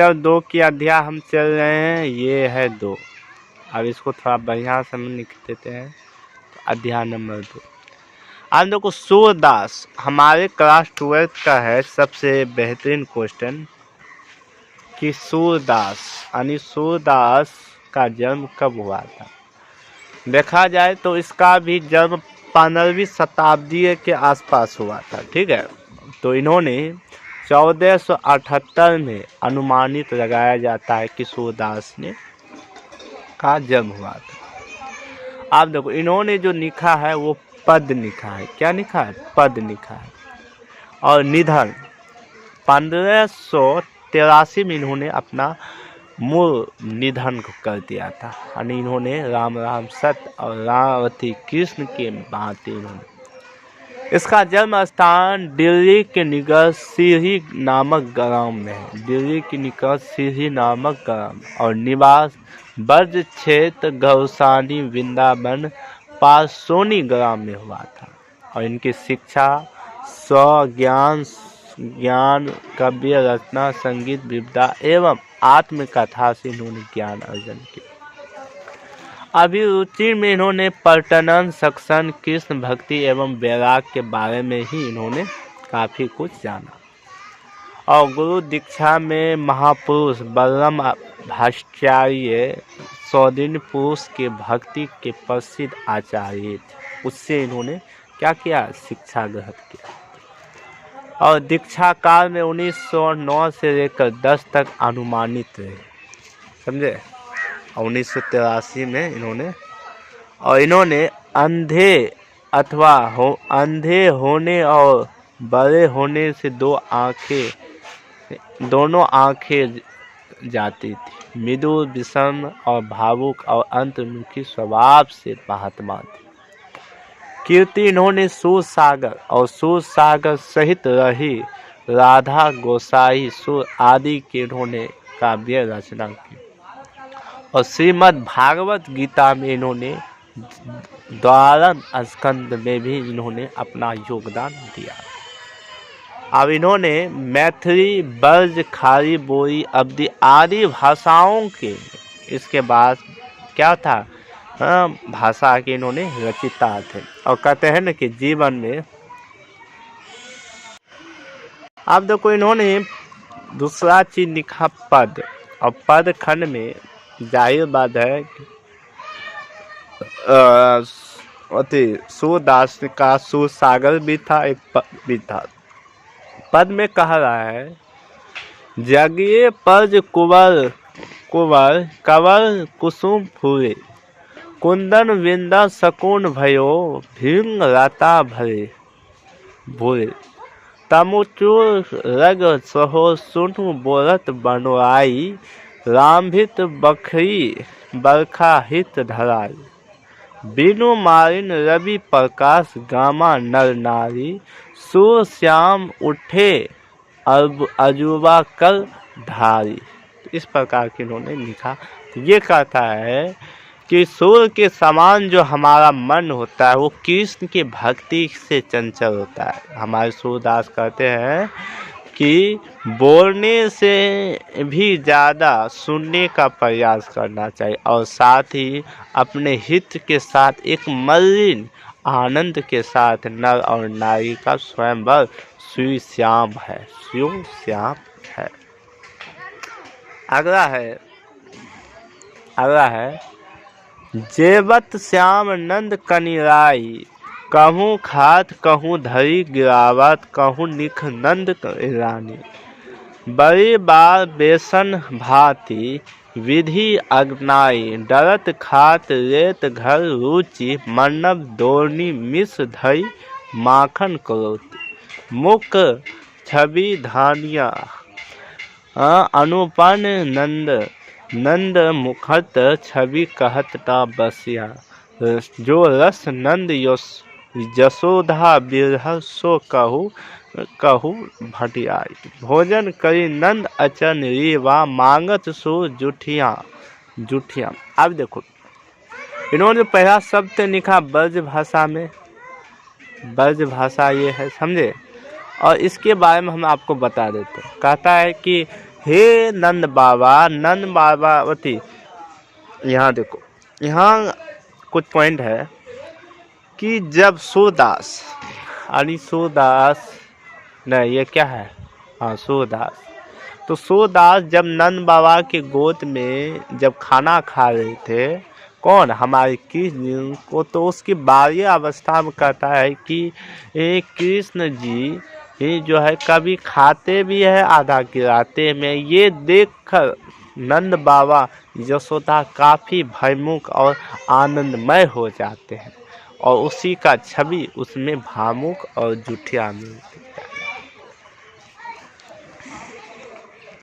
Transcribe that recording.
Chapter 2 की अध्याय हम चल रहे हैं, ये है 2। अब इसको थोड़ा बढ़िया से हम लिख देते हैं। तो अध्याय नंबर 2। आज देखो सूरदास हमारे क्लास 12 का है सबसे बेहतरीन क्वेश्चन कि सूरदास यानी सूरदास का जन्म कब हुआ था। देखा जाए तो इसका भी जन्म 15वीं शताब्दी के आसपास हुआ था। ठीक है, तो इन्होंने 1478 में अनुमानित लगाया जाता है कि सूरदास ने का जन्म हुआ था। आप देखो इन्होंने जो लिखा है वो पद लिखा है। क्या लिखा है? पद लिखा है। और निधन 1583 में इन्होंने अपना मूल निधन को कर दिया था। यानी इन्होंने राम राम सत्य और रामावती कृष्ण के भांति इन्होंने। इसका जन्म स्थान दिल्ली के निकट सीरी नामक ग्राम में है। दिल्ली के निकट सीरी नामक ग्राम और निवास ब्रज क्षेत्र गौसानी वृंदावन पासोनी ग्राम में हुआ था। और इनकी शिक्षा ज्ञान काव्य रचना संगीत विद्या एवं आत्मकथा से इन्होंने ज्ञान अर्जन किया। अभिरुचि में इन्होंने पर्यटन शिक्षण कृष्ण भक्ति एवं वैराग के बारे में ही इन्होंने काफी कुछ जाना। और गुरु दीक्षा में महापुरुष बलराम भाष्याचार्य सौदिन पुरुष के भक्ति के प्रसिद्ध आचार्य थे। उससे इन्होंने क्या किया? शिक्षा ग्रहण किया। और दीक्षा काल में 1909 से लेकर 10 तक अनुमानित रहे। समझे? 1983 में इन्होंने अंधे होने और बड़े होने से दोनों आंखें जाती थी। मृदु विषम और भावुक और अंतर्मुखी स्वभाव से महात्मा थे। कीर्ति इन्होंने सूरसागर सहित रही राधा गोसाई सुर आदि के इन्होंने काव्य रचना की। और श्रीमद् भागवत गीता में इन्होंने द्वादश स्कंद में भी इन्होंने अपना योगदान दिया। अब इन्होंने मैथिली ब्रज खारी बोरी अवधी आदि भाषाओं के इसके बाद क्या था भाषा के इन्होंने रचिता थे। और कहते हैं ना कि जीवन में अब देखो इन्होंने दूसरा चीज लिखा पद। और पद खंड में जाहिर बात है सूरदास का सूरसागर भी था, एक पद भी था। पद में कह रहा है जगिए पर्ज कुंवर कवर कुसुम फूले कुंदन विंदा सकुन भयो भींग राता भूरे तमुचुर रग सहो सुनु बोरत बनवाई रामभित बखरी बरखा हित धराई बिनु मारिन रवि प्रकाश गामा नर नारी सूर श्याम उठे अजूबा कर धारी। इस प्रकार के इन्होंने लिखा। ये कहता है कि सूर्य के समान जो हमारा मन होता है वो कृष्ण की भक्ति से चंचल होता है। हमारे सूरदास कहते हैं कि बोलने से भी ज़्यादा सुनने का प्रयास करना चाहिए और साथ ही अपने हित के साथ एक मलिन आनंद के साथ नर और नारी का स्वयंवर शिव श्याम है। अगला है जेवत श्याम नंद कनिराई कहूँ खात कहूँ धरी गिरावत कहूँ निख नंद रानी बड़ी बार बेसन भांति विधि अग्नाई डरत खात रेत घर रुचि मन्नब दोरनी मिस धई माखन करोति मुख छवि धानिया अनुपन नंद मुखत छवि कहत ता बसिया जो रस नंद यशोधा बिरह सो कहू भटियाई भोजन करी नंद अचन रीवा मांगत सो जुठिया। अब देखो इन्होंने पहला शब्द लिखा ब्रज भाषा में। ब्रज भाषा ये है, समझे। और इसके बारे में हम आपको बता देते हैं। कहता है कि हे नंद बाबावती। यहाँ देखो, यहाँ कुछ पॉइंट है कि जब सूरदास नहीं, ये क्या है, हाँ सूरदास। तो सूरदास जब नंद बाबा के गोद में जब खाना खा रहे थे, कौन, हमारे कृष्ण को, तो उसकी बाल्य अवस्था में कहता है कि ये कृष्ण जी ये जो है कभी खाते भी है आधा गिराते में। ये देखकर नंद बाबा यशोदा काफ़ी भयमुख और आनंदमय हो जाते हैं और उसी का छवि उसमें भावुक और जुठिया मिलती।